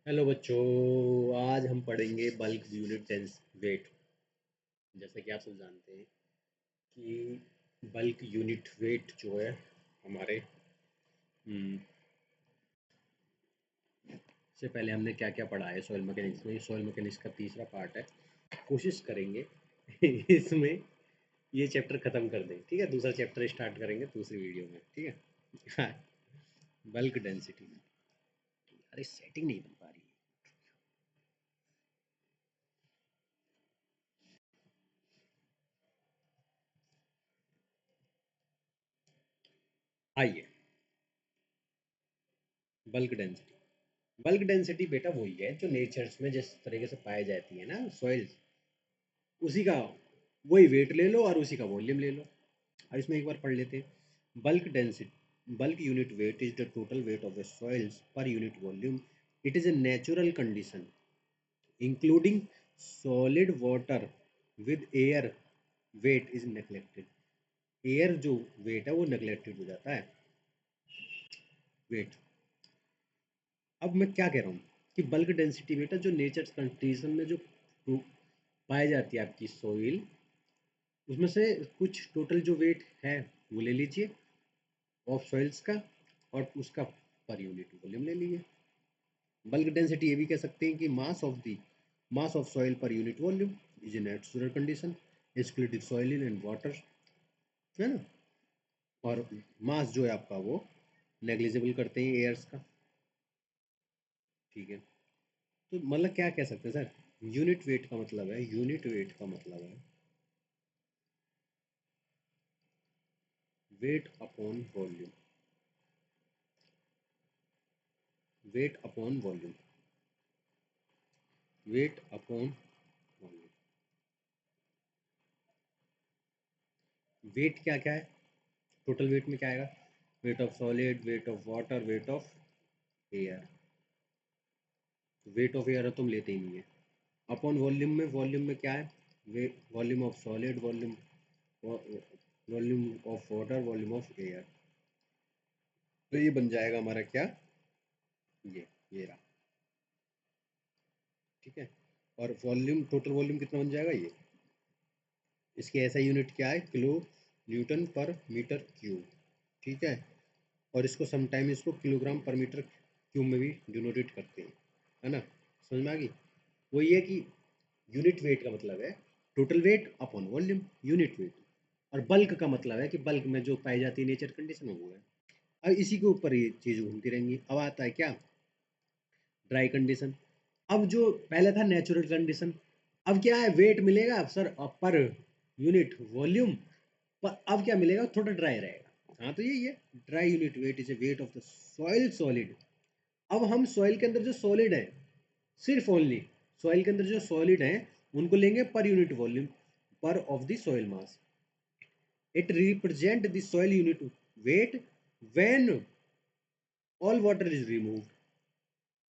Hello बच्चों। आज हम पढ़ेंगे बल्क यूनिट टेंस वेट। जैसा कि आप सब जानते हैं कि बल्क यूनिट वेट जो है हमारे से पहले हमने क्या क्या पढ़ा है सॉइल मैकेनिक्स में। सॉइल मैकेनिक्स का तीसरा पार्ट है। कोशिश करेंगे इसमें ये चैप्टर ख़त्म कर दें। ठीक है, दूसरा चैप्टर स्टार्ट करेंगे दूसरी वीडियो में। ठीक है। Bulk density. अरे सेटिंग नहीं बन पा रही। आइए, बल्क डेंसिटी। बल्क डेंसिटी बेटा वही है जो नेचर्स में जिस तरीके से पाई जाती है ना सॉइल्स, उसी का वही वेट ले लो और उसी का वॉल्यूम ले लो। अब इसमें एक बार पढ़ लेते हैं। Bulk density, bulk unit weight is the total weight of the soils per unit volume. It is a natural condition including solid water with air weight is neglected. Air जो वेट है वो नेग्लेक्टेड हो जाता है wait. अब मैं क्या कह रहा हूँ कि बल्क डेंसिटी बेटा जो नेचर कंडीशन में जो पाई जाती है आपकी सोइल, उसमें से कुछ टोटल जो वेट है वो ले लीजिए ऑफ सॉइल्स का, और उसका पर यूनिट वॉल्यूम ले लीजिए। बल्क डेंसिटी ये भी कह सकते हैं कि मास ऑफ सॉइल पर unit volume is a natural condition excluding soil and water, है ना। और मास जो है आपका वो नेग्लिजिबल करते हैं एयर्स का। ठीक है, तो मतलब क्या कह सकते हैं सर, यूनिट वेट का मतलब है, यूनिट वेट का मतलब है weight upon volume, weight upon volume, weight upon volume. Weight क्या क्या है, टोटल वेट में क्या आएगा, weight of solid, weight of water, weight of air. Weight of air तुम लेते ही नहीं है। अपॉन वॉल्यूम में, वॉल्यूम में क्या है, volume of solid, volume volume of water, volume of air. तो ये बन जाएगा हमारा क्या, ये रहा। ठीक है, और वॉल्यूम, टोटल वॉल्यूम कितना बन जाएगा ये, इसकी ऐसा यूनिट क्या है, kilo newton per metre cube. ठीक है, और इसको समटाइम इसको किलोग्राम पर मीटर क्यूब में भी डिनोटेट करते हैं, है ना। समझ में आ गई। वो ये कि यूनिट वेट का मतलब है total wait upon volume, unit weight. और बल्क का मतलब है कि बल्क में जो पाई जाती है नेचर कंडीशन में वो है। अब इसी के ऊपर ये चीज़ घूमती रहेंगी। अब आता है क्या, ड्राई कंडीशन। अब जो पहले था नेचुरल कंडीशन, अब क्या है, वेट मिलेगा सर पर यूनिट वॉल्यूम, पर अब क्या मिलेगा, थोड़ा ड्राई रहेगा। हाँ तो यही है, dry unit weight is a wait of the soil solid. अब हम सॉइल के अंदर जो सॉलिड है, सिर्फ ओनली सॉइल के अंदर जो सॉलिड है उनको लेंगे पर यूनिट वॉल्यूम, पर of the soil mass. It represent the soil unit weight when all water is removed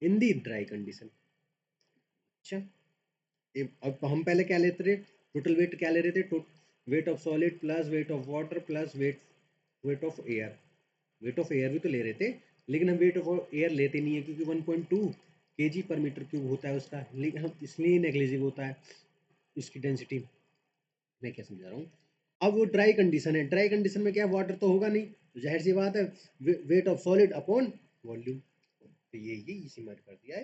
in the dry condition. अच्छा, अब हम पहले क्या लेते थे, टोटल वेट क्या ले रहे थे, weight of solid plus weight of water plus weight weight of air. Weight of air भी तो ले रहे थे, लेकिन हम वेट ऑफ एयर लेते नहीं है क्योंकि 1.2 kg पर मीटर क्यूब होता है उसका, लेकिन हम इसलिए नेग्लिजिबल होता है इसकी डेंसिटी। मैं क्या समझा रहा हूँ, अब वो ड्राई कंडीशन है, ड्राई कंडीशन में क्या वाटर तो होगा नहीं, तो जाहिर सी बात है weight of solid upon volume. तो ये इसी में कर दिया है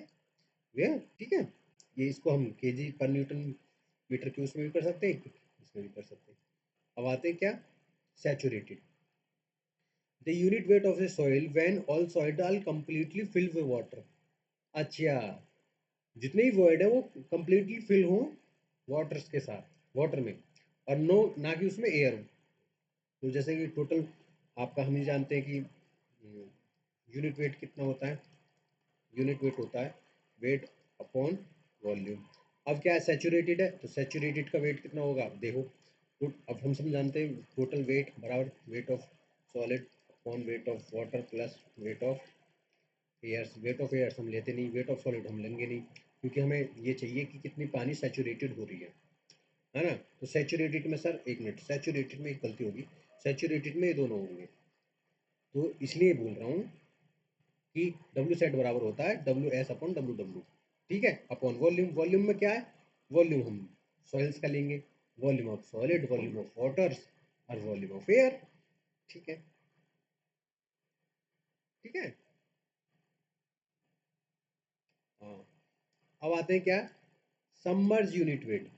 वे। ठीक है, ये इसको हम केजी पर न्यूटन मीटर क्यूब में भी कर सकते हैं, इसमें भी कर सकते हैं। अब आते हैं क्या, saturated, the unit weight of a soil when all soil are completely filled with water. अच्छा, जितने भी वॉइड है वो कंप्लीटली फिल हो वाटर के साथ, वाटर में, और नो ना कि उसमें एयर हो। तो जैसे कि टोटल आपका हम ही जानते हैं कि यूनिट वेट कितना होता है, यूनिट वेट होता है वेट अपॉन वॉल्यूम। अब क्या है, सैचुरेटेड है तो सैचुरेटेड का वेट कितना होगा देखो। तो अब हम सब जानते हैं टोटल वेट बराबर weight of solid upon weight of water plus weight of airs. Weight of airs हम लेते नहीं, वेट ऑफ सॉलिड हम लेंगे नहीं, क्योंकि हमें ये चाहिए कि कितनी पानी सैचुरेटेड हो रही है ना। तो सैचुरेटेड में सर, एक मिनट, सैचुरेटेड में एक गलती होगी, सैचुरेटेड में ये दोनों होंगे, तो इसलिए बोल रहा हूँ कि डब्ल्यू सेट बराबर होता है W S upon W W, ठीक है, अपॉन वॉल्यूम। वॉल्यूम में क्या है, वॉल्यूम हम सॉइल्स का लेंगे, volume of solid, volume of waters और वॉल्यूम ऑफ एयर, ठीक है, ठीक है। हाँ, अब आते हैं क्या, सबमर्ज यूनिट वेट।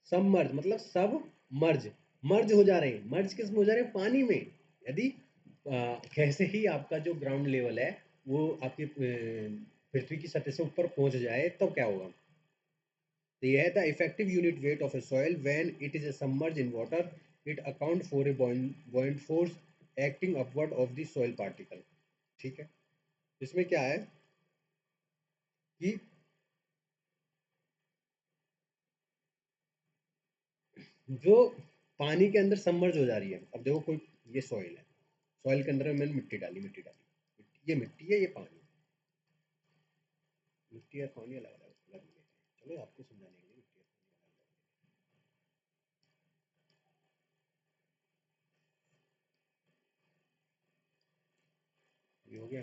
सबमर्ज मतलब सब मर्ज, मर्ज हो जा रहे हैं, मर्ज किस में हो जा रहे हैं, पानी में। यदि कैसे ही आपका जो ग्राउंड लेवल है वो आपकी पृथ्वी की सतह से ऊपर पहुंच जाए तब क्या होगा। तो यह है the effective unit weight of a soil when it is submerge in water, it account for a बॉइंट force acting upward of the soil particle, ठीक है। इसमें क्या है कि जो पानी के अंदर सबमर्ज हो जा रही है, अब देखो कोई, ये सॉइल है, सॉइल के अंदर मैंने मिट्टी डाली, ये मिट्टी है, ये पानी, मिट्टी और पानी अलग अलग अलग लेते हैं, चलो आपको समझाने के लिए मिट्टी और पानी अलग अलग, ये हो गया,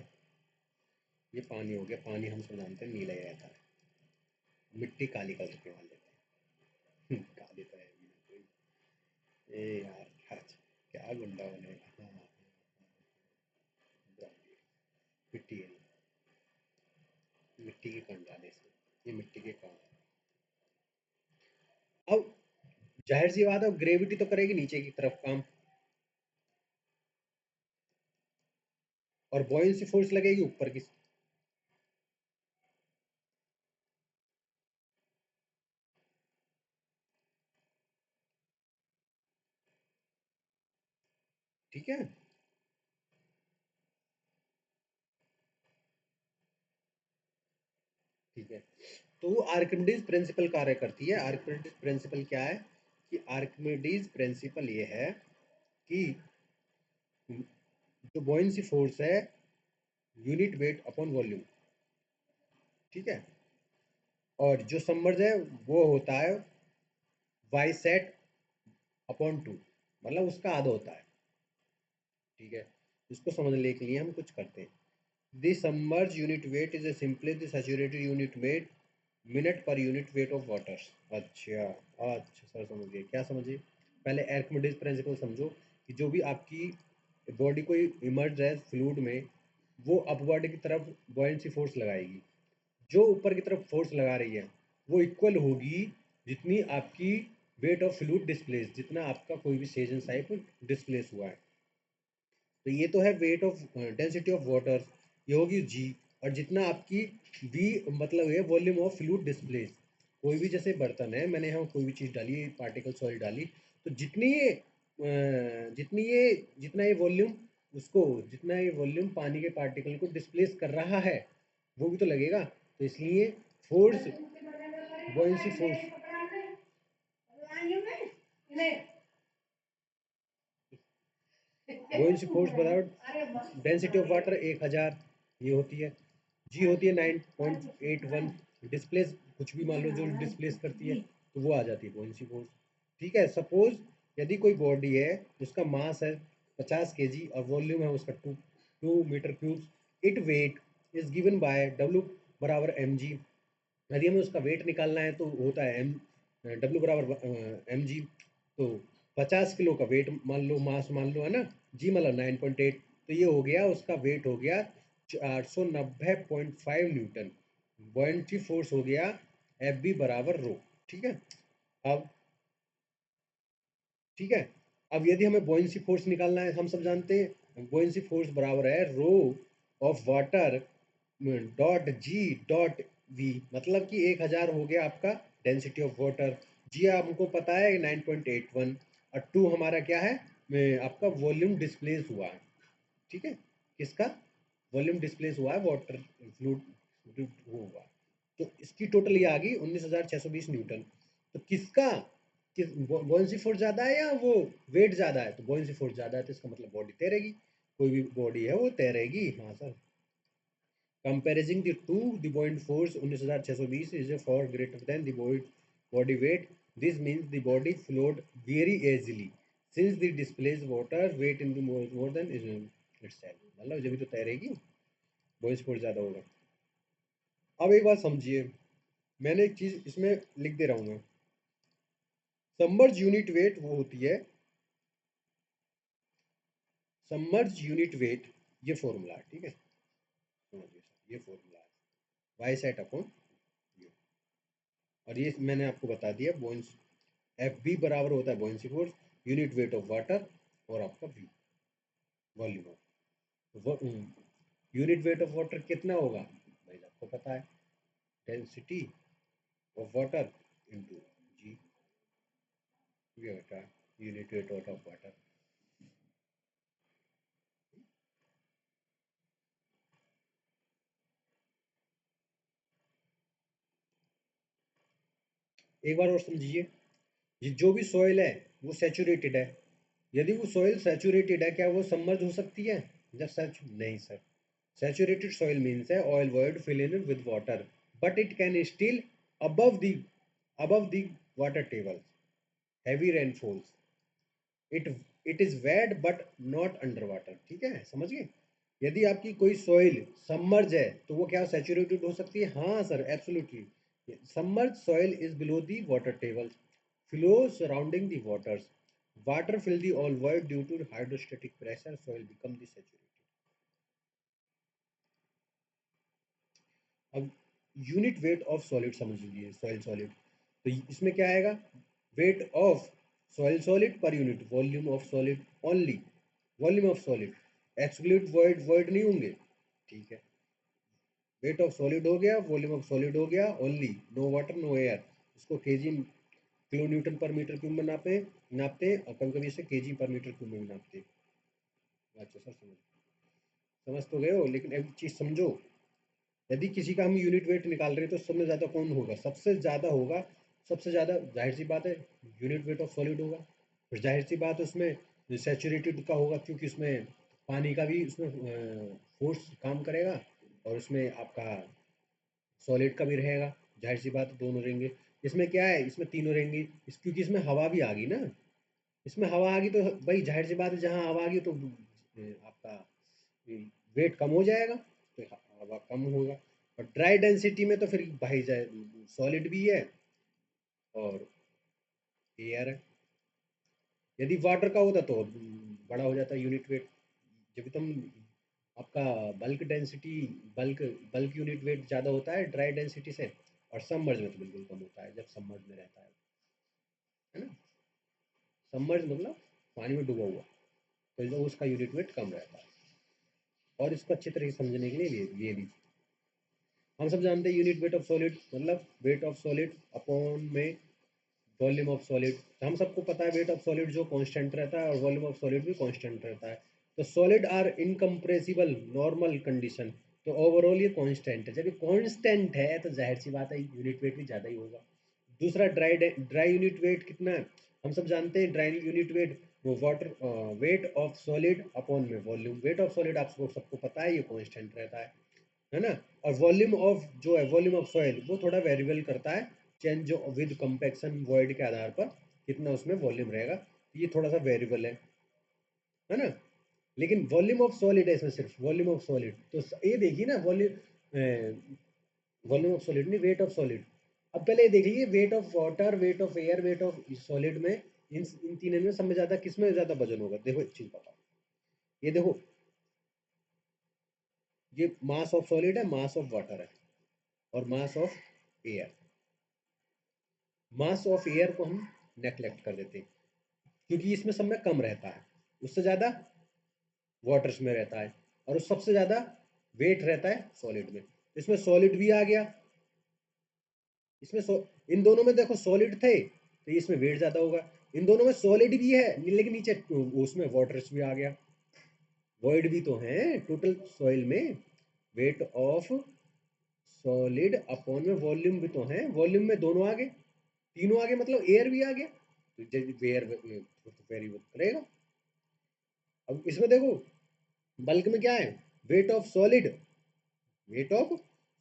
ये पानी हो गया, पानी हम सब जानते हैं नीला ही रहता है, मिट्टी काली कलर की मान लेते हैं काली तो है भी ना कोई, ए यार क्या, क्या गुंडा बनेगा, हाँ हाँ, हाँ, मिट्टी है, मिट्टी के कण डाले इसमें, ये मिट्टी के कण है। अब जाहिर सी बात है ग्रेविटी तो करेगी नीचे की तरफ काम, और बॉयंसी फोर्स लगेगी ऊपर की, ठीक है, ठीक है। तो वो आर्किमिडीज प्रिंसिपल कार्य करती है। आर्किमिडीज प्रिंसिपल क्या है, कि आर्किमिडीज प्रिंसिपल ये है कि जो बॉयंसी फोर्स है यूनिट वेट अपॉन वॉल्यूम, ठीक है, और जो सबमर्ज है वो होता है वाई सेट अपॉन टू, मतलब उसका आधा होता है, ठीक है। इसको समझने के लिए हम कुछ करते हैं, the submerge unit weight is simply the saturated unit wait minute per unit weight of water. अच्छा, अच्छा सर समझिए, क्या समझिए, पहले आर्किमिडीज प्रिंसिपल समझो, कि जो भी आपकी बॉडी कोई इमर्ज है फ्लूइड में, वो अपवर्ड की तरफ बॉयंसी फोर्स लगाएगी, जो ऊपर की तरफ फोर्स लगा रही है वो इक्वल होगी जितनी आपकी वेट ऑफ फ्लूइड डिस्प्लेस, जितना आपका कोई भी सेजन साइप डिस्प्लेस हुआ है। तो ये तो है weight of density of water, ये होगी जी, और जितना आपकी वी मतलब है वॉल्यूम ऑफ फ्लूइड डिस्प्लेस। कोई भी जैसे बर्तन है, मैंने यहाँ कोई भी चीज़ डाली, पार्टिकल सॉइल डाली, तो जितना ये वॉल्यूम उसको, जितना ये वॉल्यूम पानी के पार्टिकल को डिस्प्लेस कर रहा है वो भी तो लगेगा। तो इसलिए force, buoyancy force, buoyancy force बराबर डेंसिटी ऑफ वाटर 1000, ये होती है, जी होती है 9.81, डिस्प्लेस कुछ भी मान लो जो डिस्प्लेस करती है तो वो आ जाती है बॉयंसी फोर्स, ठीक है। सपोज यदि कोई बॉडी है जिसका मास है 50 kg और वॉल्यूम है उसका 2 metre cube, it weight is given by W बराबर एम जी। यदि हमें उसका वेट निकालना है तो होता है एम, डब्ल्यू बराबर एम जी। तो 50 किलो का वेट मान लो, मास मान लो, है ना, जी मतलब 9.8, तो ये हो गया उसका वेट हो गया 490.5 न्यूटन, बॉयंटी फोर्स हो गया एफ बी बराबर रो, ठीक है। अब ठीक है, अब यदि हमें बॉयंसी फोर्स निकालना है, हम सब जानते हैं बॉयंसी फोर्स बराबर है rho of water dot G dot V, मतलब कि 1000 हो गया आपका डेंसिटी ऑफ वाटर, जी हमको पता है 9.81, और टू हमारा क्या है, आपका वॉल्यूम डिस्प्लेस हुआ है, ठीक है, किसका वॉल्यूम डिस्प्लेस हुआ है, वाटर फ्लूइड हुआ, तो इसकी टोटल ये आ गई 19,620 न्यूटन। तो किसका, किस बॉयंसी फोर्स ज़्यादा है या वो वेट ज़्यादा है, तो बॉयंसी फोर्स ज़्यादा है तो इसका मतलब बॉडी तैरेगी, कोई भी बॉडी है वो तैरेगी, हाँ sir. Comparing the two, the buoyant force 19,620 is far greater than the body weight. This means the body float very easily since the displaced water weight in the more than is itself. मतलब जब भी तो तैरेगी, boiling point ज़्यादा होगा। अब एक बात समझिए, मैंने एक चीज़ इसमें लिख दे रहा हूँ मैं। सबमर्ज यूनिट वेट वो होती है, सबमर्ज यूनिट वेट, ये फॉर्मूला है, ठीक है, समझिए ये फॉर्मूला है, वाई सेट अपॉन यू। और ये मैंने आपको बता दिया, बॉइंस एफ बी बराबर होता है buoyancy force, unit weight of water, और आपका V volume of unit weight of water कितना होगा भाई, आपको पता है, डेंसिटी ऑफ वाटर इंटू जी, ये होता है यूनिट वेट ऑफ वाटर। एक बार और समझिए, ये जो भी सॉइल है वो सैचुरेटेड है, यदि वो सॉइल सैचुरेटेड है, क्या वो सबमर्ज हो सकती है? जब सच नहीं सर, सैचुरेटेड सॉइल मीन्स है oil void fill in with water but it can still above the above the water table, heavy rainfalls, it it is wet but not under water, ठीक है, समझ गए? यदि आपकी कोई सॉइल सबमर्ज है तो वो क्या सैचुरेटेड हो सकती है? हाँ sir, absolutely. Submerge soil is below the water table, flow surrounding the waters, water fill the all void due to hydrostatic pressure, soil become the saturated. अब यूनिट वेट ऑफ सॉलिड समझ लीजिए, soil solid, तो इसमें क्या आएगा? Weight of soil solid per unit volume of solid only, volume of solid, exclude void, void नहीं होंगे, ठीक है। वेट ऑफ सॉलिड हो गया, वॉल्यूम ऑफ सॉलिड हो गया, only, no water no air, इसको KG kilo newton per metre cube में नापते हैं, और कभी कभी इसे केजी पर मीटर क्यूब में नापते हैं। अच्छा सर, समझ तो गए हो, लेकिन एक चीज़ समझो, यदि किसी का हम यूनिट वेट निकाल रहे हैं तो सबसे ज़्यादा कौन होगा? सबसे ज़्यादा होगा, सबसे ज़्यादा, जाहिर सी बात है, यूनिट वेट ऑफ सॉलिड होगा। फिर जाहिर सी बात है उसमें सैचुरेटेड का होगा, क्योंकि उसमें पानी का भी उसमें फोर्स काम करेगा, और उसमें आपका सॉलिड का भी रहेगा, जाहिर सी बात है दोनों रहेंगे। इसमें क्या है, इसमें तीनों रहेंगे, क्योंकि इसमें हवा भी आ गई ना, इसमें हवा आ गई तो भाई जाहिर सी बात है, जहाँ हवा आ गई तो आपका वेट कम हो जाएगा, तो हवा कम होगा। और ड्राई डेंसिटी में तो फिर भाई जाए, सॉलिड भी है और एयर है। यदि वाटर का होता तो बड़ा हो जाता यूनिट वेट, जब तुम आपका bulk density, bulk bulk unit wait ज़्यादा होता है ड्राई डेंसिटी से, और सबमर्ज में तो बिल्कुल कम होता है, जब सबमर्ज में रहता है ना, सबमर्ज मतलब पानी में डूबा हुआ, तो उसका यूनिट वेट कम रहता है। और इसको अच्छी तरह से समझने के लिए ये भी हम सब जानते हैं, यूनिट वेट ऑफ सॉलिड मतलब वेट ऑफ सॉलिड अपॉन में वॉल्यूम ऑफ सॉलिड, हम सबको पता है वेट ऑफ सॉलिड जो कांस्टेंट रहता है, और वॉल्यूम ऑफ सॉलिड भी कांस्टेंट रहता है। तो solid are incompressible normal condition, तो ओवरऑल ये कांस्टेंट है, जब ये कांस्टेंट है तो जाहिर सी बात है यूनिट वेट भी ज़्यादा ही होगा। दूसरा ड्राई यूनिट वेट कितना है, हम सब जानते हैं ड्राई यूनिट वेट, वो water weight of solid upon में वॉल्यूम, वेट ऑफ सॉलिड आपको सबको पता है ये कांस्टेंट रहता है ना। और वॉल्यूम ऑफ जो है, वॉल्यूम ऑफ सॉइल, वो थोड़ा वेरिएबल करता है, चेंज जो विद कंपैक्शन वॉइड के आधार पर कितना उसमें वॉल्यूम रहेगा, ये थोड़ा सा वेरिएबल है ना। लेकिन वॉल्यूम ऑफ सॉलिड है इसमें, सिर्फ वॉल्यूम ऑफ सॉलिड, तो ये देखिए ना, वॉल्यूम, वॉल्यूम ऑफ सॉलिड नहीं, वेट ऑफ सॉलिड। अब पहले ये देख लीजिए, wait of water, weight of air, weight of solid में, इन तीनों में सब में ज्यादा किस में ज्यादा वजन होगा? देखो एक चीज बताओ, ये देखो, ये मास ऑफ सॉलिड है, मास ऑफ वाटर है, और mass of air. Mass of air को हम नेग्लेक्ट कर देते हैं, क्योंकि इसमें सब में कम रहता है, उससे ज़्यादा वाटर्स में रहता है, और उस सबसे ज़्यादा वेट रहता है सॉलिड में। इसमें सॉलिड भी आ गया, इसमें इन दोनों में देखो सॉलिड थे तो इसमें वेट ज़्यादा होगा, इन दोनों में सॉलिड भी है लेकिन नीचे उसमें वाटर्स भी आ गया, वॉइड भी तो है टोटल सॉइल में। वेट ऑफ सॉलिड अपॉन में वॉल्यूम भी तो है, वॉल्यूम में दोनों आ गए, तीनों आ गए, मतलब एयर भी आ गया, तो एयर वेरी करेगा। अब इसमें देखो, बल्क में क्या है, weight of solid, weight of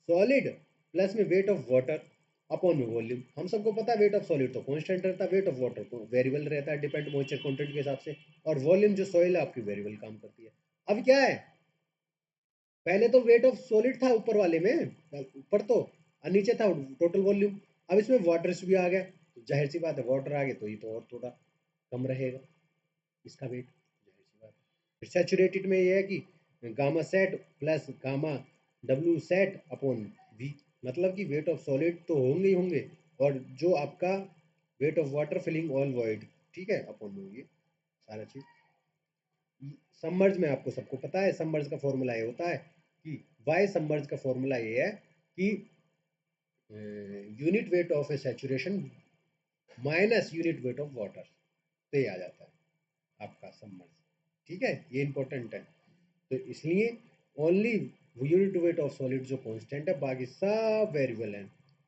solid plus में वेट ऑफ वाटर अपॉन में वॉल्यूम। हम सबको पता है वेट ऑफ सॉलिड तो कांस्टेंट रहता है, वेट ऑफ वाटर तो वेरिएबल रहता है, डिपेंड मॉइस्चर कंटेंट के हिसाब से, और वॉल्यूम जो सॉइल है आपकी वेरिएबल काम करती है। अब क्या है, पहले तो वेट ऑफ सॉलिड था ऊपर वाले में, ऊपर तो, और नीचे था टोटल वॉल्यूम। अब इसमें वाटर्स भी आ गया, तो जाहिर सी बात है वाटर आ गए तो ये तो और थोड़ा कम रहेगा इसका वेट, जाहिर सी बात है। फिर सैचुरेटेड में ये है कि gamma sat plus gamma W sat upon V, मतलब कि वेट ऑफ सॉलिड तो होंगे ही होंगे, और जो आपका weight of water filling all void, ठीक है, अपॉन होंगे सारा चीज। सबमर्ज में आपको सबको पता है सबमर्ज का फॉर्मूला ये होता है कि वाई सबमर्ज का फॉर्मूला ये है कि unit weight of A saturation minus unit weight of water, तो ये आ जाता है आपका सबमर्ज, ठीक है, ये इंपॉर्टेंट है। तो इसलिए only unit weight of solid जो कांस्टेंट है, बाकी सब वेरिएबल हैं,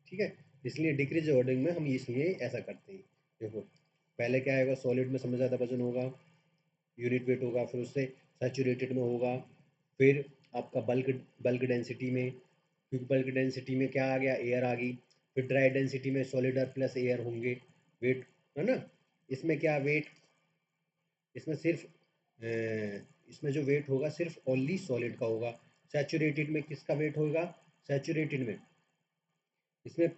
ठीक है। इसलिए डिक्रीज ऑर्डरिंग में हम इसलिए ऐसा करते हैं। देखो पहले क्या आएगा, सॉलिड में सबसे ज़्यादा वजन होगा, यूनिट वेट होगा, फिर उससे सैचुरेटेड में होगा, फिर आपका बल्क बल्क डेंसिटी में, क्योंकि बल्क डेंसिटी में क्या आ गया, एयर आ गई, फिर ड्राई डेंसिटी में सॉलिड और प्लस एयर होंगे, वेट, है ना। इसमें क्या वेट, इसमें सिर्फ इसमें जो वेट होगा सिर्फ ओनली सॉलिड का होगा। सैचुरेटेड में किसका वेट होगा, सैचुरेटेड में इसमें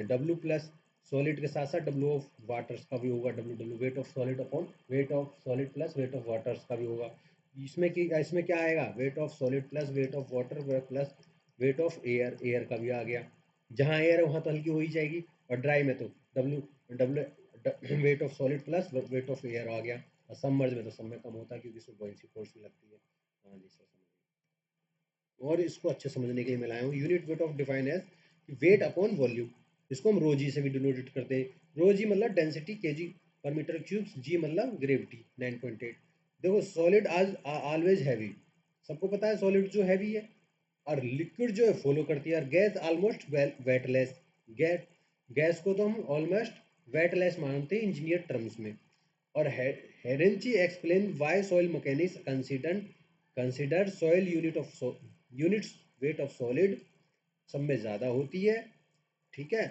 डब्ल्यू प्लस सॉलिड के साथ साथ डब्ल्यू ऑफ वाटर्स का भी होगा, W W weight of solid upon weight of solid plus weight of waters का भी होगा। इसमें क्या आएगा, weight of solid plus weight of water plus weight of air, air का भी आ गया, जहाँ एयर है वहाँ तो हल्की हो ही जाएगी, और ड्राई में तो W W weight of solid plus weight of air आ गया, और सबमर्ज में तो सब में कम होता है क्योंकि इसमें बॉयंसी फोर्स भी लगती है। हाँ जी सर, और इसको अच्छे समझने के लिए मैं लाया हूँ unit weight of define as weight upon volume. इसको हम रोजी से भी डिनोटेड करते हैं, रोजी मतलब डेंसिटी केजी पर मीटर क्यूब, जी मतलब ग्रेविटी 9.8। देखो सॉलिड आज ऑलवेज हैवी, सबको पता है सॉलिड जो हैवी है, और लिक्विड जो है फॉलो करती है, और gas almost weightless, gas gas को तो हम ऑलमोस्ट वेटलेस मानते हैं इंजीनियर टर्म्स में। और हेरेंची explain why soil mechanics consider soil units weight of solid सब में ज़्यादा होती है, ठीक है,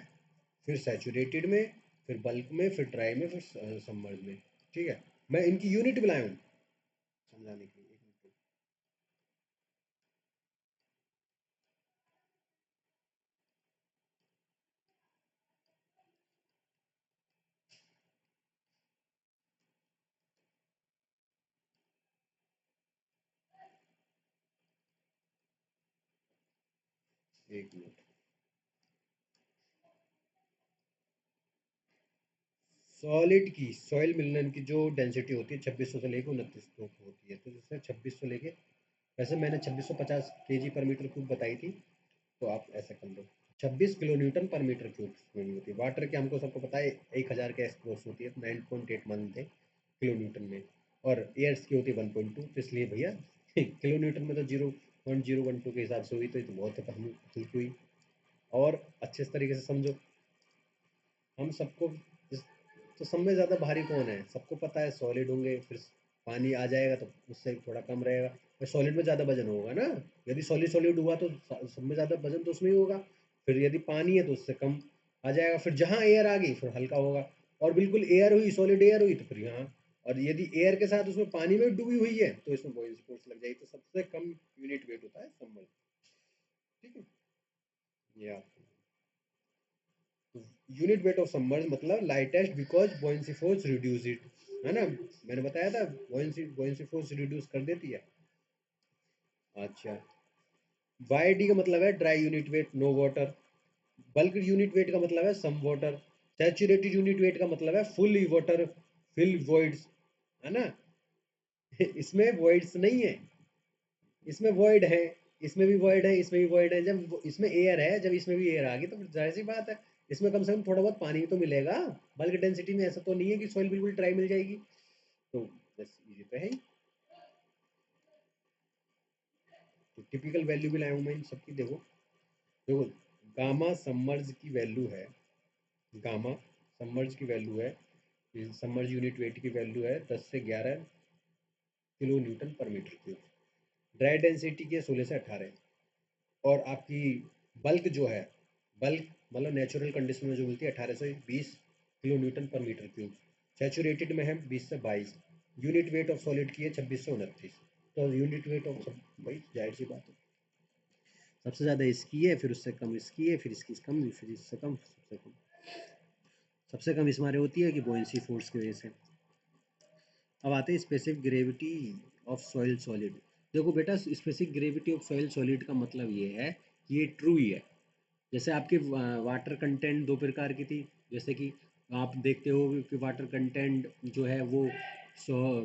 फिर सैचुरेटेड में, फिर बल्क में, फिर ड्राई में, फिर सबमर्ज में, ठीक है। मैं इनकी यूनिट भी लाया हूँ समझाने के लिए, एक मिनट। सॉलिड की सॉइल मिनरल की जो डेंसिटी होती है 2600 से लेकर 2900 होती है, तो जैसे 2600 लेके, वैसे मैंने 2650 केजी पर मीटर क्यूब बताई थी, तो आप ऐसा कर लो 26 kilo newton per metre cube में होती है। वाटर की हमको सबको पता है 1000 के एस होती है, तो 9.8 मानते हैं किलो न्यूटन में, और एयर्स की होती है 1.2, तो इसलिए भैया किलो न्यूटन में तो 0.012 के हिसाब से हुई, तो ये तो बहुत हम हल्की हुई। और अच्छे तरीके से समझो, हम सबको तो सब में ज़्यादा भारी कौन है, सबको पता है सॉलिड होंगे, फिर पानी आ जाएगा तो उससे थोड़ा कम रहेगा, फिर सॉलिड में ज़्यादा वजन होगा ना, यदि सॉलिड सॉलिड हुआ तो सब में ज़्यादा वजन तो उसमें ही होगा, फिर यदि पानी है तो उससे कम आ जाएगा, फिर जहाँ एयर आ गई फिर हल्का होगा, और बिल्कुल एयर हुई, सॉलिड एयर हुई तो फिर यहाँ, और यदि एयर के साथ उसमें पानी में डूबी हुई है तो इसमें बॉइलिंग फोर्स लग जाएगी, तो सबसे कम यूनिट वेट होता है सबमर्ज, ठीक है। ये आपको यूनिट वेट ऑफ सबमर्ज मतलब lightest because buoyancy force reduce it, है ना, मैंने बताया था buoyancy फोर्स रिड्यूस कर देती है। अच्छा, वाई डी का मतलब है dry unit weight no water, bulk unit weight का मतलब है some water, saturated unit weight का मतलब है फुल वाटर फिल वॉइड्स, है ना। इसमें वॉइड्स नहीं है, इसमें वॉइड है, इसमें भी वॉइड है, इसमें भी वॉइड है, जब इसमें एयर है, जब इसमें भी एयर आ गई तो फिर जाहिर सी बात है इसमें कम से कम थोड़ा बहुत पानी तो मिलेगा, बल्क डेंसिटी में ऐसा तो नहीं है कि सॉइल बिल्कुल ड्राई मिल जाएगी, तो बस ये तो है ही। तो टिपिकल वैल्यू भी लाया हूँ मैं इन सबकी, देखो देखो, गामा सबमर्ज की वैल्यू है, गामा सबमर्ज की वैल्यू है, सबमर्ज यूनिट वेट की वैल्यू है 10 से 11 kilo newton per metre cube, dry density की है 16 से 18, और आपकी बल्क जो है, बल्क मतलब नेचुरल कंडीशन में जो मिलती है 18 से 20 kilo newton per metre cube, saturated में है 20 से 22, यूनिट वेट ऑफ सॉलिड की है 26 से 29, तो यूनिट वेट ऑफ सब भाई जाहिर सी बात है, सबसे ज़्यादा इसकी है, फिर उससे कम इसकी है, फिर इसकी कम, फिर इससे कम, सबसे कम। सबसे कम इस मारे होती है कि बोइंसी फोर्स की वजह से। अब आते हैं specific gravity of soil solid. देखो बेटा, specific gravity of soil solid का मतलब ये है कि ये ट्रू ही है। जैसे आपके वाटर कंटेंट दो प्रकार की थी, जैसे कि आप देखते हो कि वाटर कंटेंट जो है वो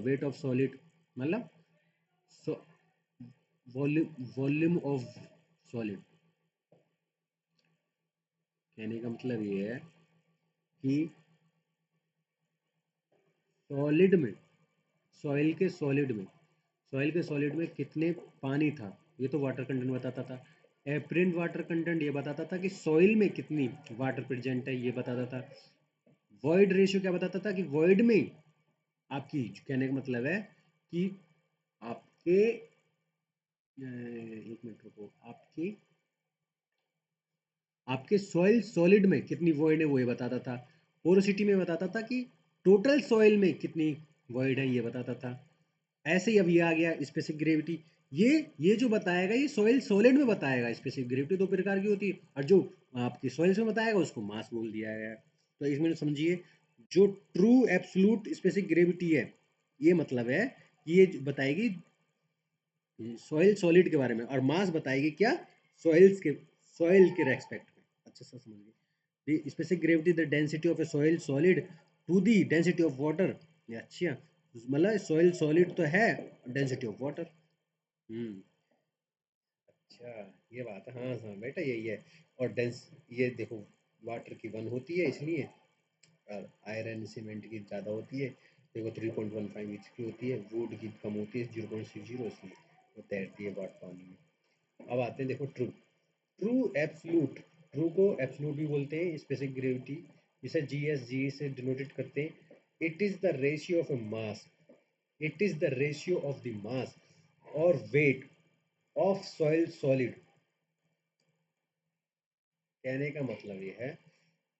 वेट ऑफ सॉलिड मतलब वॉल्यूम ऑफ सॉलिड, कहने का मतलब ये है कि सॉलिड में सॉइल के सॉलिड में कितने पानी था, ये तो वाटर कंटेंट बताता था। एपरेंट वाटर कंटेंट ये बताता था कि सॉइल में कितनी वाटर प्रेजेंट है, ये बताता था। वॉइड रेशियो क्या बताता था कि वॉइड में आपकी, कहने का मतलब है कि आपके एक मिनट रुको, आपकी आपके सॉइल सॉलिड में कितनी वॉइड है वो ये बताता था। पोरोसिटी में बताता था कि टोटल सॉइल में कितनी वॉइड है ये बताता था। ऐसे ही अब ये आ गया स्पेसिफिक ग्रेविटी। ये जो बताएगा ये सॉइल सॉलिड में बताएगा। स्पेसिफिक ग्रेविटी दो प्रकार की होती है, और जो आपकी सॉइल्स में बताएगा उसको मास बोल दिया गया है। तो इसमें समझिए, जो ट्रू एब्सोल्यूट स्पेसिफिक ग्रेविटी है, ये मतलब है कि ये बताएगी सॉइल सॉलिड के बारे में, और मास बताएगी क्या, सॉइल के रेस्पेक्ट में। अच्छा सा समझिए, the specific gravity the density of a soil solid to the density of water. ये अच्छा, मतलब सॉइल सॉलिड तो है, डेंसिटी ऑफ वाटर। हम्म। अच्छा, ये बात है, हाँ हाँ बेटा यही है। और डेंस, ये देखो, वाटर की वन होती है इसलिए, और आयरन सीमेंट की ज़्यादा होती है, देखो 3.15 इंच की होती है, वुड की कम होती है 0.60, इसलिए वो तैरती है बाट पानी में। अब आते हैं, देखो ट्रू, ट्रू एब्सोल्यूट, ट्रू को एब्सोल्यूट भी बोलते हैं। स्पेसिफिक ग्रेविटी जिसे जी से डिनोटेड करते हैं। It is the ratio of A mass, it is the ratio of the mass और वेट ऑफ सॉइल सॉलिड। कहने का मतलब ये है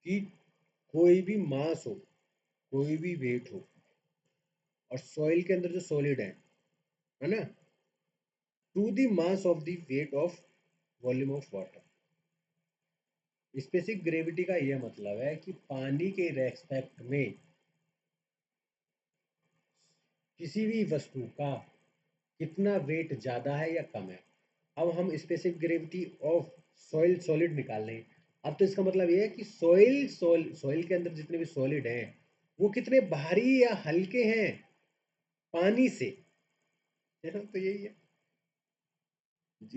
कि कोई भी मास हो, कोई भी वेट हो, और सॉइल के अंदर जो सॉलिड है ना, to the mass of the weight of volume of water. Specific gravity का यह मतलब है कि पानी के रेस्पेक्ट में किसी भी वस्तु का कितना वेट ज़्यादा है या कम है। अब हम specific gravity of soil solid निकाल लें। अब तो इसका मतलब ये है कि सॉइल के अंदर जितने भी सॉलिड हैं वो कितने भारी या हल्के हैं पानी से, है ना। तो यही है,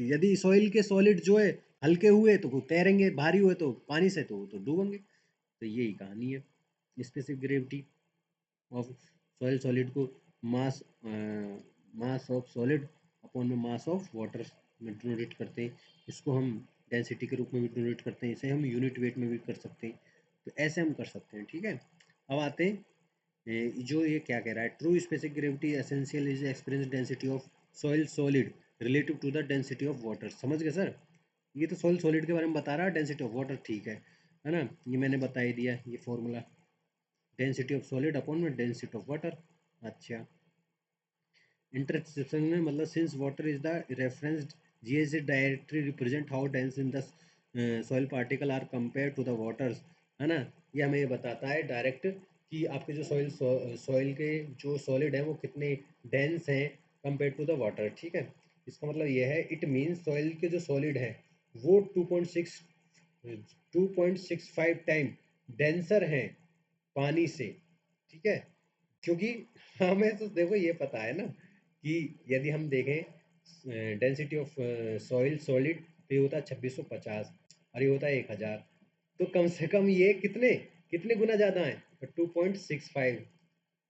यदि सॉइल के सॉलिड जो है हल्के हुए तो वो तैरेंगे, भारी हुए तो पानी से तो डूबेंगे। तो यही कहानी है specific gravity of soil solid को। मास मास ऑफ सॉलिड अपॉन में मास ऑफ वाटर में डिनोटेट करते हैं। इसको हम डेंसिटी के रूप में भी डिनोटेट करते हैं, इसे हम यूनिट वेट में भी कर सकते हैं। तो ऐसे हम कर सकते हैं, ठीक है। अब आते हैं जो ये क्या कह रहा है, true specific gravity essential is experience density of soil solid relative to the density of water. समझ गए सर, ये तो सॉइल सॉलिड के बारे में बता रहा है, डेंसिटी ऑफ वाटर ठीक है ना। ये मैंने बता ही दिया ये formula, density of solid upon में डेंसिटी ऑफ वाटर। अच्छा, इंटरसेप्शन में मतलब since water is the reference, G S directly represent how dense in the soil particle are compare to the waters, है ना। ये हमें ये बताता है डायरेक्ट कि आपके जो सॉइल के जो सॉलिड हैं वो कितने डेंस हैं कंपेयर टू द वाटर, ठीक है। इसका मतलब ये है, इट मीन्स सॉइल के जो सॉलिड है वो 2.65 टाइम डेंसर हैं पानी से, ठीक है। क्योंकि हमें तो देखो ये पता है ना कि यदि हम देखें डेंसिटी ऑफ सॉइल सॉलिड, तो ये होता है 2650 और ये होता है 1000। तो कम से कम ये कितने कितने गुना ज़्यादा है, 2.65।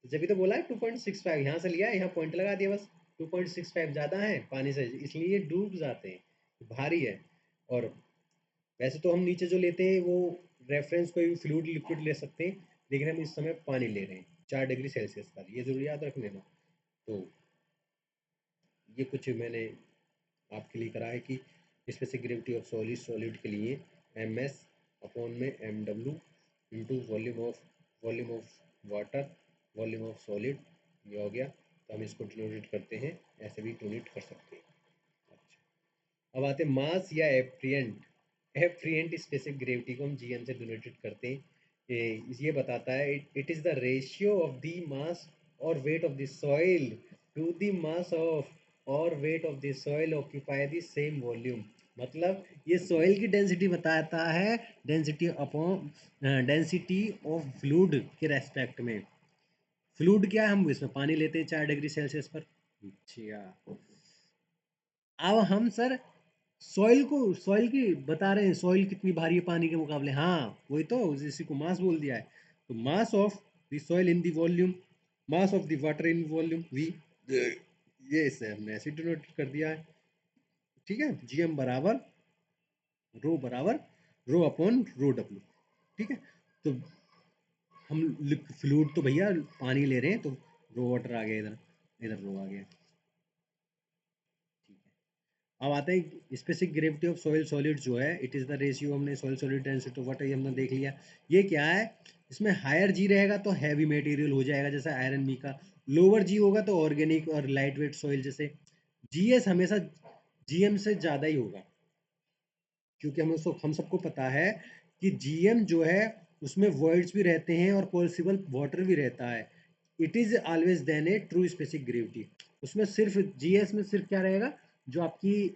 जब भी तो बोला है 2.65, यहाँ से लिया है, यहाँ पॉइंट लगा दिया बस। 2.65 ज़्यादा है पानी से, इसलिए ये डूब जाते हैं, भारी है। और वैसे तो हम नीचे जो लेते हैं वो रेफरेंस कोई भी फ्लूइड लिक्विड ले सकते हैं, लेकिन हम इस समय पानी ले रहे हैं 4 डिग्री सेल्सियस का, ये जरूर याद रख लेना। तो ये कुछ मैंने आपके लिए करा है कि specific gravity of solid solid के लिए एम एस अपॉन में M W into volume of water, volume of solid, ये हो गया। तो हम इसको डिनोट करते हैं, ऐसे भी डिनोट कर सकते हैं। अच्छा, अब आते हैं मास या एप्रियंट। एप्रियंट स्पेसिफिक ग्रेविटी को हम जीएम से डिनोटेड करते हैं। ये बताता है it is the ratio of the mass और weight of the soil to the mass of और weight of the soil occupy the same volume. मतलब ये सॉइल की डेंसिटी बताता है, density upon density of fluid के रेस्पेक्ट में। Fluid क्या है, हम इसमें पानी लेते हैं 4 डिग्री सेल्सियस पर। अच्छा, अब हम सर सॉइल की बता रहे हैं, सॉइल कितनी भारी है पानी के मुकाबले। हाँ वही तो, इसी को मास बोल दिया है। तो मास of the soil in the volume, mass of the water in volume we, ये इसे हमने ऐसे डिनोट कर दिया है। ठीक है, जीएम बराबर रो अपॉन रो डब्ल्यू। ठीक है, तो हम फ्लूइड तो भैया पानी ले रहे हैं, तो रो वाटर आ गया इधर, इधर रो आ गया। ठीक है, अब आते हैं specific gravity of soil solid जो है, इट इज़ द रेशियो, हमने soil solid density of water ये हमने देख लिया। ये क्या है, इसमें हायर जी रहेगा तो हैवी मटेरियल हो जाएगा जैसे आयरन मीका, लोअर जी होगा तो ऑर्गेनिक और लाइट वेट सॉइल जैसे। जीएस हमेशा जीएम से ज़्यादा ही होगा, क्योंकि हम सबको पता है कि जीएम जो है उसमें वर्ड्स भी रहते हैं और पॉसिबल वाटर भी रहता है। It is always then a true specific gravity. उसमें सिर्फ जीएस में सिर्फ क्या रहेगा, जो आपकी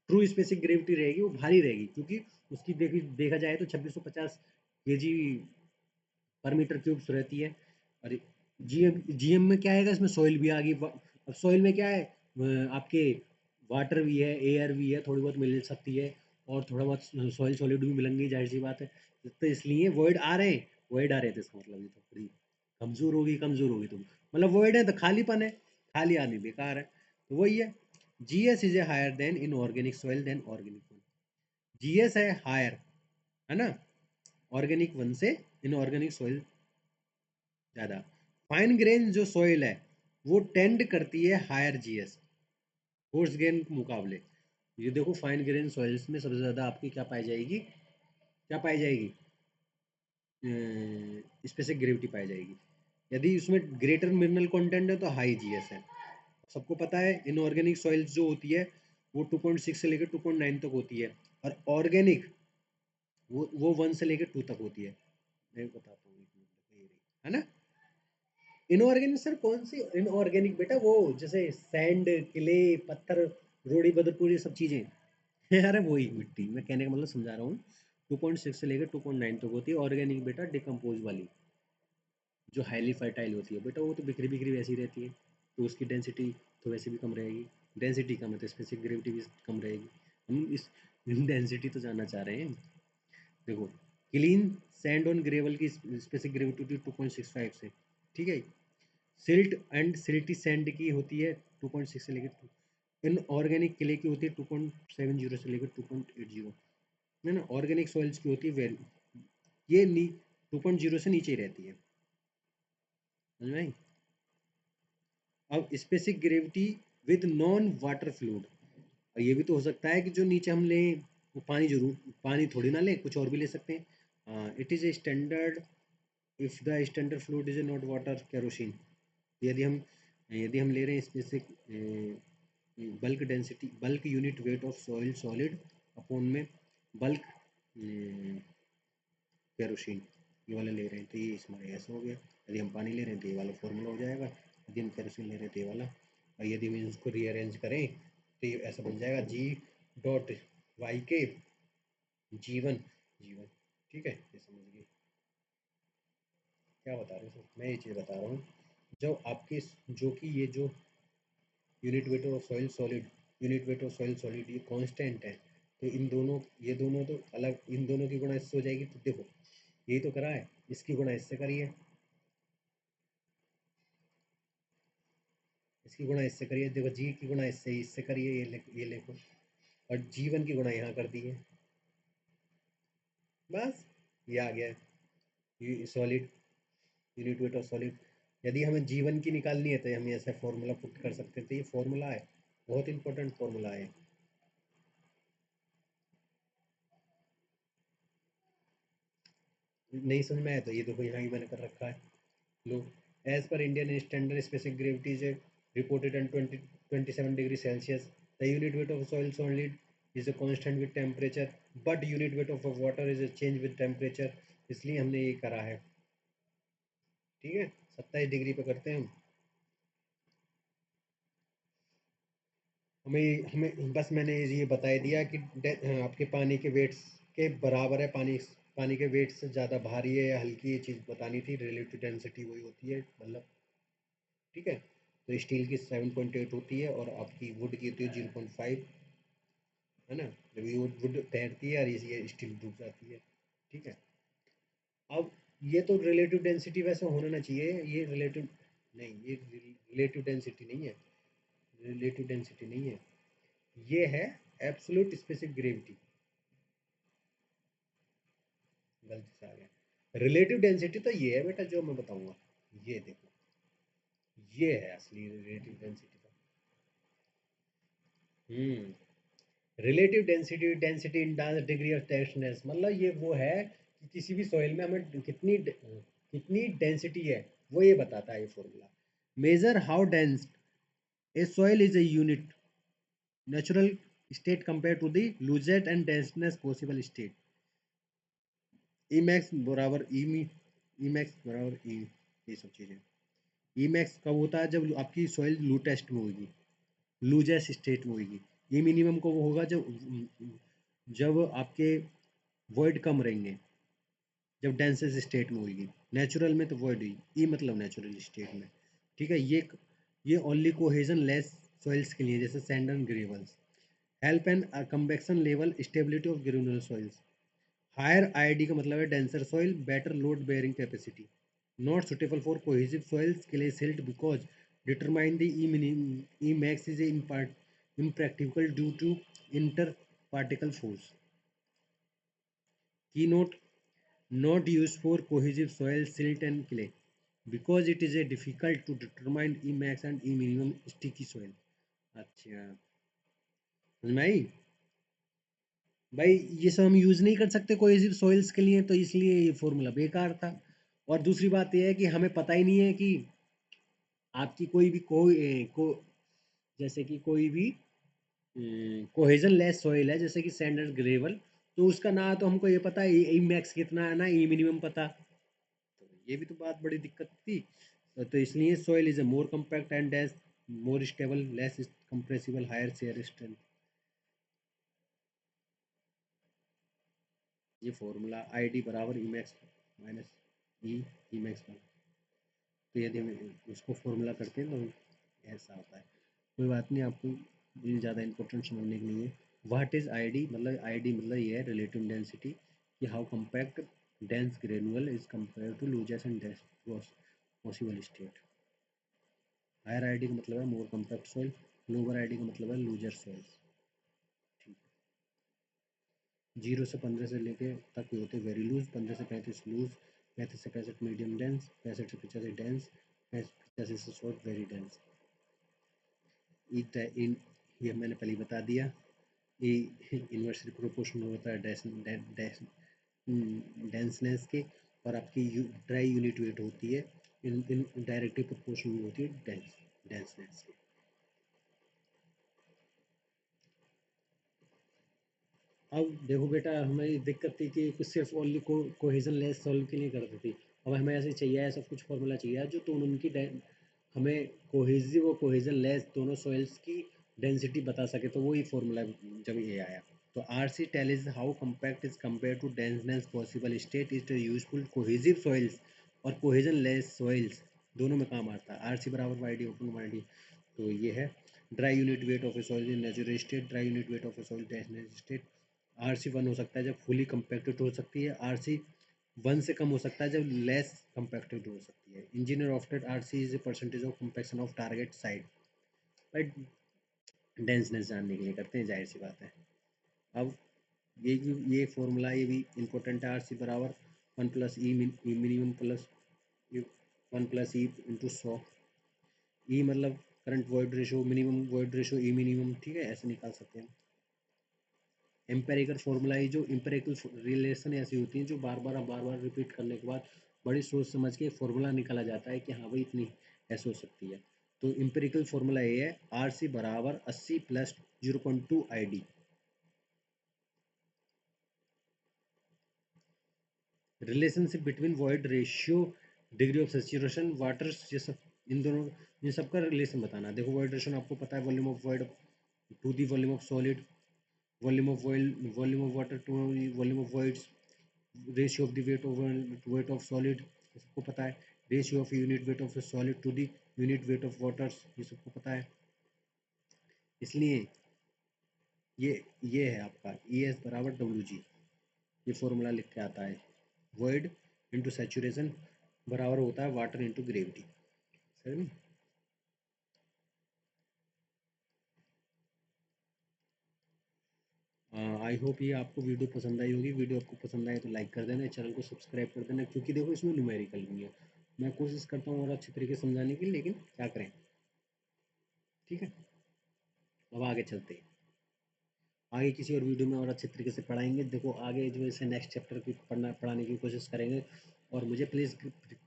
ट्रू स्पेसिफिक ग्रेविटी रहेगी वो भारी रहेगी, क्योंकि उसकी देखा जाए तो 2650 केजी पर मीटर क्यूब्स रहती है। और जीएम में क्या आएगा, इसमें सॉइल भी आ गई। अब सॉइल में क्या है, आपके वाटर भी है, एयर भी है, थोड़ी बहुत मिल सकती है, और थोड़ा बहुत सॉइल सॉलिड भी मिलेंगे, जाहिर सी बात है। तो इसलिए वर्ड आ रहे हैं, वर्ड आ रहे थे, इसका मतलब ये तो थोड़ी कमजोर होगी तो मतलब वर्ड है तो खालीपन है, खाली आदमी बेकार है, तो वही है। GS is a higher then in organic soil then organic one. GS है हायर, है ना, ऑर्गेनिक वन से इनऑर्गेनिक सॉइल ज़्यादा। फाइन ग्रेन जो सॉइल है वो टेंड करती है हायर जीएस कोर्स ग्रेन के मुकाबले। ये देखो, फाइन ग्रेन सॉइल्स में सबसे ज़्यादा आपकी क्या पाई जाएगी, क्या पाई जाएगी, स्पेसिफिक ग्रेविटी पाई जाएगी। यदि उसमें ग्रेटर मिनरल कंटेंट है तो हाई जीएस है। सबको पता है इनऑर्गेनिक सॉइल्स जो होती है वो 2.6 से लेकर 2.9 तक होती है, और ऑर्गेनिक वो 1 से लेकर 2 तक होती है। मैं बताता हूँ, है ना। इनऑर्गेनिक सर कौन सी इनऑर्गेनिक बेटा, वो जैसे सैंड, क्ले, पत्थर, रोड़ी बदरपुर, ये सब चीजें अरे वही मिट्टी, मैं कहने का मतलब समझा रहा हूँ। 2.6 से लेकर 2.9 तक होती है ऑर्गेनिक बेटा, डिकम्पोज वाली, जो हाईली फर्टाइल होती है बेटा, वो तो बिखरी बिखरी वैसी रहती है, तो उसकी डेंसिटी तो वैसे भी कम रहेगी। डेंसिटी कम है तो स्पेसिफिक ग्रेविटी भी कम रहेगी। हम इस डेंसिटी तो जानना चाह रहे हैं। देखो, क्लीन सैंड ऑन ग्रेवल की स्पेसिफिक ग्रेविटी 2.65 से, ठीक है। सिल्ट एंड सिल्टी सैंड की होती है 2.6 से लेकर 2, इन ऑर्गेनिक क्ले की होती है 2.70 से लेकर 2.80, है ना। ऑर्गेनिक सॉइल्स की होती है वैल्यू ये 2.0 से नीचे ही रहती है, समझ में आई? अब specific gravity with non water fluid, और ये भी तो हो सकता है कि जो नीचे हम लें वो पानी, जरूर पानी थोड़ी ना लें, कुछ और भी ले सकते हैं। It is a standard if the standard fluid is not water, kerosene. यदि हम ले रहे हैं specific bulk density, bulk unit weight of soil solid upon में बल्क केरोसिन, ये वाला ले रहे हैं तो ये इसमें ऐसा हो गया। यदि हम पानी ले रहे हैं तो ये वाला फॉर्मूला हो जाएगा, यदि हम केरोसिन ले रहे हैं तो ये वाला, और यदि हम इसको रीअरेंज करें तो ये ऐसा बन जाएगा जी डॉट वाई के जीवन जीवन। ठीक है, ये समझ गए क्या बता रहे हो, मैं ये चीज़ बता रहा हूँ। जो आपके जो कि ये जो unit weight of soil solid, unit weight of soil solid ये कांस्टेंट है, तो इन दोनों, ये दोनों तो अलग, इन दोनों की गुणा इससे हो जाएगी। तो देखो, यही तो करा है, इसकी गुणा इससे करिए, इसकी गुणा इससे करिए, देखो जी की गुणा इससे करिए, ये देखो, और जीवन की गुणा यहाँ कर दी है, बस ये आ गया। ये solid, unit weight of solid. यदि हमें जीवन की निकालनी है तो हम ऐसा फॉर्मूला पुट कर सकते हैं, तो ये फॉर्मूला है, बहुत इंपॉर्टेंट फॉर्मूला है। नहीं समझ में आया तो ये देखो यहाँ ही मैंने कर रखा है, लो, As per Indian standard, specific gravity is reported at 27 degrees Celsius. The unit weight of soil solid is a constant with temperature, but unit weight of water is a change with temperature. इसलिए हमने ये करा है। ठीक है, 27 degree पे करते हैं हम। हमें हमें बस मैंने ये बता दिया कि आपके पानी के वेट्स के बराबर है, पानी के वेट से ज़्यादा भारी है या हल्की, ये चीज़ बतानी थी। रिलेटिव डेंसिटी वही होती है, मतलब ठीक है। तो स्टील की 7.8 होती है और आपकी वुड की होती है 0.5, है ना। जब ये वुड तैरती है और ये स्टील डूब जाती है। ठीक है। अब ये तो रिलेटिव डेंसिटी वैसे होना ना चाहिए, ये रिलेटिव नहीं, ये रिलेटिव डेंसिटी नहीं है, रिलेटिव डेंसिटी नहीं है, ये है एब्सोल्यूट स्पेसिफिक ग्रेविटी। गलती से आ गया। रिलेटिव डेंसिटी तो ये है बेटा जो मैं बताऊंगा, ये देखो, ये है असली रिलेटिव डेंसिटी का। Relative density, density in degree of टेक्सनेस, मतलब ये वो है कि किसी भी सॉइल में हमें कितनी डेंसिटी है, वो ये बताता है ये formula. Measure how dense a soil is a unit natural state compare to the loosest and denseness possible state. E max बराबर ई मैक्स बराबर ई, ये सब चीज़ें। ई मैक्स कब होता है? जब आपकी सॉइल लू टेस्ट में होगी, लूजेस्ट स्टेट में होगी। ई मिनिमम को वो होगा जब आपके वॉइड कम रहेंगे, जब डेंसेस्ट स्टेट में होगी। नेचुरल में तो वॉइड हुई, ई मतलब नेचुरल स्टेट में। ठीक है। ये ओनली कोहेजन लेस सॉइल्स के लिए, जैसे sand and gravels. Help and convection level stability of granular soils. Higher ID का मतलब है denser soil, better load bearing capacity. Not suitable for cohesive soils के लिए silt because determine the E max is impractical due to inter-particle force. Keynote: not used for cohesive soil, silt and clay because it is a difficult to determine E max and E minimum sticky soil. अच्छा, समझ में आई? भाई ये सब हम use नहीं कर सकते कोहेसिव सॉइल्स के लिए, तो इसलिए ये फॉर्मूला बेकार था। और दूसरी बात ये है कि हमें पता ही नहीं है कि आपकी कोई भी जैसे कि कोई भी कोहेजन लेस सॉइल है, जैसे कि सैंड एंड ग्रेवल, तो उसका ना तो हमको ये पता है ई मैक्स कितना है, ना ई मिनिमम पता। तो ये भी तो बात बड़ी दिक्कत थी। तो इसलिए soil is a more compact and dense, more stable, less compressible, higher shear strength. ये फॉर्मूला आई डी बराबर E max minus E max one. तो यदि हम उसको फॉर्मूला करते हैं तो ऐसा होता है। कोई बात नहीं, आपको ये ज़्यादा इंपॉर्टेंट समझने के लिए। व्हाट इज़ आईडी, मतलब आईडी मतलब ये है रिलेटिव डेंसिटी, कि how compact dense granular is compare to loosest and dense possible state. Higher ID का मतलब है more compact soil, lower ID का मतलब है लूजर सॉइल्स। ठीक है। 0 से 15 से लेके तक होते वेरी लूज, 15 से 35 लूज, 35 से 65 मीडियम डेंस, 65 से 85 डेंस, 85 से शॉर्ट वेरी डेंस। इन ये मैंने पहले बता दिया। ये इन्वर्सली प्रोपोर्शनल होता है डेंसनेस के, और आपकी ड्राई यूनिट वेट होती है इन डायरेक्टली प्रोपोर्शनल होती है डेंसनेस के। अब देखो बेटा, हमें दिक्कत थी कि कुछ सिर्फ ओनली कोहेजन लेस सॉल्व के लिए करती थी। अब हमें ऐसे चाहिए, ऐसा कुछ फॉर्मूला चाहिए जो तो उनकी हमें कोहेजिव और कोहेजन लेस दोनों सॉइल्स की डेंसिटी बता सके, तो वही फॉर्मूला जब ये आया। तो R C tell is how compact is compare to denseness possible state is useful cohesive soils और कोहेजन लेस सॉइल्स दोनों में काम आता है। आर सी बराबर Y D upon Y D. तो ये है dry unit weight of a soil in natural state, dry unit weight of a soil dense state. R C one हो सकता है जब फुली कंपैक्टेड हो सकती है, आर सी वन से कम हो सकता है जब लेस कंपैक्टेड हो सकती है। इंजीनियर ऑफ्टेड R C is a percentage of compaction of target side. But denseness जानने के लिए करते हैं, जाहिर सी बात है। अब ये फॉर्मूला ये भी इंपॉर्टेंट है। आर सी बराबर 1 + E minimum plus 1 + E into 100। E मतलब current void ratio, minimum void ratio E minimum. ठीक है, ऐसे निकाल सकते हैं। एम्पेरिकल फॉर्मूला, ये जो एम्पेरिकल रिलेशन ऐसी होती हैं जो बार बार रिपीट करने के बाद बड़ी सोच समझ के फॉर्मूला निकाला जाता है कि हाँ भाई इतनी ऐसे हो सकती है। तो इम्पेरिकल फॉर्मूला ये है, आर सी बराबर 80 plus 0.2 I D. Relationship between void ratio, degree of saturation, water, ये सब, इन दोनों, ये सब का रिलेशन बताना। देखो वॉइड रेशियो आपको पता है, volume of void to the volume of solid, volume of void, volume of water to volume of voids, ratio of the weight of solid, सबको पता है। Ratio of unit weight of solid to the unit weight of waters, ये सबको पता है। इसलिए ये ये है आपका ई एस बराबर डब्ल्यू जी, ये फॉर्मूला लिख के आता है। वॉइड इंटू सेचुरेशन बराबर होता है वाटर इंटू ग्रेविटी। सही में। आई होप ये आपको वीडियो पसंद आई होगी। वीडियो आपको पसंद आए तो लाइक कर देना, चैनल को सब्सक्राइब कर देना, क्योंकि देखो इसमें न्यूमेरिकल भी है। मैं कोशिश करता हूँ और अच्छे तरीके से समझाने की, लेकिन क्या करें। ठीक है, अब आगे चलते हैं। आगे किसी और वीडियो में और अच्छे तरीके से पढ़ाएंगे। देखो आगे जो है नेक्स्ट चैप्टर की पढ़ाने की कोशिश करेंगे। और मुझे प्लीज़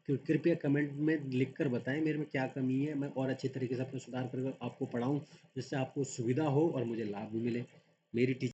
कृपया कमेंट में लिख कर बताएं मेरे में क्या कमी है, मैं और अच्छे तरीके से अपना सुधार कर आपको पढ़ाऊँ, जिससे आपको सुविधा हो और मुझे लाभ भी मिले। मेरी टीचिंग